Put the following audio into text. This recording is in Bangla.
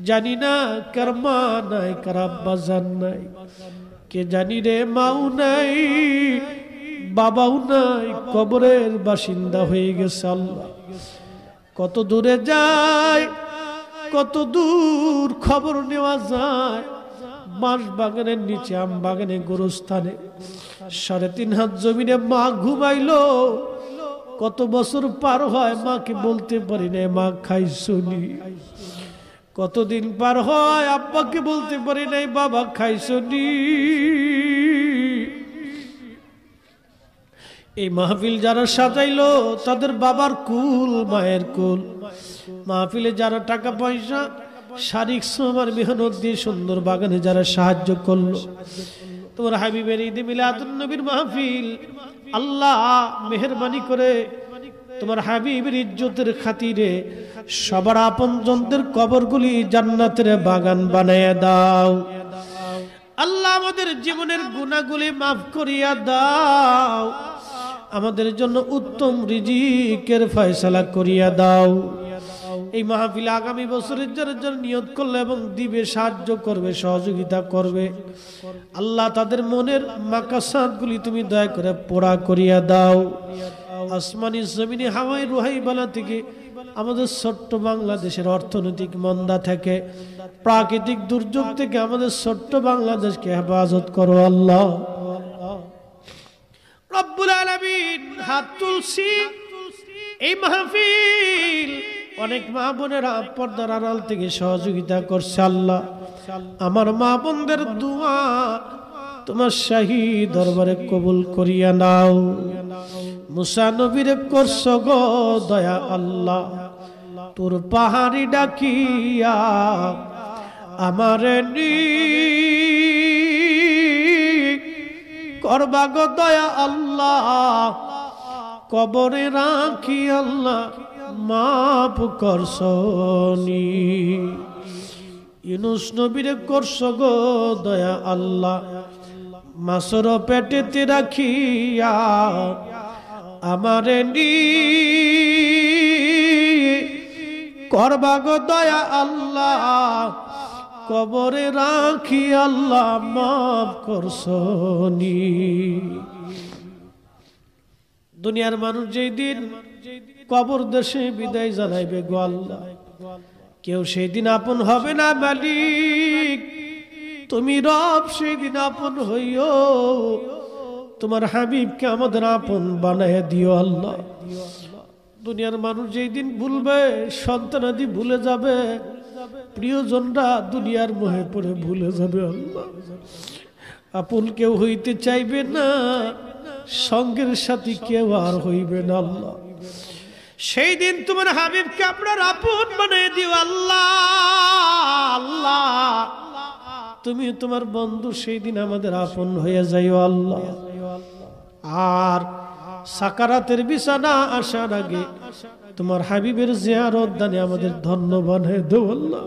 জানি না কার মা নাই, কার আব্বা জান নাই, কে জানি রে মাও নাই, বাবাও নাই, কবরের বাসিন্দা হয়ে গেছে। আল্লাহ কত দূরে যায়, কত দূর খবর নেওয়া যায়। বাঁশ বাগানের নিচে, আম বাগানে, গোরস্থানে 3.5 হাত জমিনে মা ঘুমাইলো। কত বছর পার হয়, মাকে বলতে পারি না মা খাইছনি। কতদিন পার হয়, আব্বাকে বলতে পারি নাই বাবা খাইছনি। এই মাহফিল যারা সাজাইলো তাদের বাবার কুল, মায়ের কুল। মাহফিলে যারা টাকা পয়সা, শারীরিক শ্রম আর মেহনত দিয়ে সুন্দর বাগানে যারা সাহায্য করলো, তোমার হাবিবের ঈদে মিলাদুন নবীর মাহফিল, আল্লাহ মেহেরবানি করে তোমার হাবিবের ইজ্জতের খাতিরে সবার আপনজনদের কবরগুলি জান্নাতের বাগান বানায়া দাও। আল্লাহ আমাদের জীবনের গুনাহগুলি মাফ করিয়া দাও। আমাদের জন্য উত্তম রিজিকের ফয়সালা করিয়া দাও। এই মাহফিল আগামী বছরের জন্য নিয়ত করলে এবং দিবে, সাহায্য করবে, সহযোগিতা করবে, আল্লাহ তাদের মনের মাকাসাদগুলি তুমি দয়া করে পুরা করিয়া দাও। আসমানি জমিনি হাওয়াই রুহাই বালা থেকে, আমাদের ছোট্ট বাংলাদেশের অর্থনৈতিক মন্দা থেকে, প্রাকৃতিক দুর্যোগ থেকে আমাদের ছোট্ট বাংলাদেশকে হেফাজত করো আল্লাহ। রব্বুল আলামিন হাত তুলছি, এই মাহফিল অনেক মা বোনেরা পর্দার আড়াল থেকে সহযোগিতা করছে। আল্লাহ আমার মা বোনদের দোয়া তোমার শাহী দরবারে কবুল করিয়া নাও। মুসা নবীরে করছ গো দয়া আল্লাহ, তোর পাহাড়ি ডাকিয়া আমারে নি করবা গো দয়া আল্লাহ, কবরে রাখি আল্লাহ মাফ করছনি। ইউনুস নবীরে করছ গো দয়া আল্লাহ, মাছর পেটেতে রাখিয়া আমারে নি করবা গো দয়া আল্লাহ, কবরে রাখি আল্লাহ মাফ করছনি। দুনিয়ার মানুষ যেই দিন কবর দেশে বিদায় জানাইবে গো আল্লাহ, কেউ সেই দিন আপন হবে না মালিক। তুমি রব সেই দিন আপন হইও, তোমার হাবিবকে আমাদের আপন বানায় দিও আল্লাহ। দুনিয়ার মানুষ যেই দিন ভুলবে, সন্তানাদি ভুলে যাবে, প্রিয়জনরা দুনিয়ার মোহে পড়ে ভুলে যাবে আল্লাহ। আপন কেউ হইতে চাইবে না, সঙ্গের সাথী কেউ আর হইবে না আল্লাহ। সেই দিন তোমার হাবিবকে আপনার আপন বানিয়ে দিও আল্লাহ। আল্লাহ তুমি তোমার বন্ধু, সেই দিন আমাদের আপন হয়ে যাইও আল্লাহ। আর সাকারাতের বিছানা আসার আগে তোমার হাবিবের জিয়ারত দানে আমাদের ধন্য বানিয়ে দেও আল্লাহ।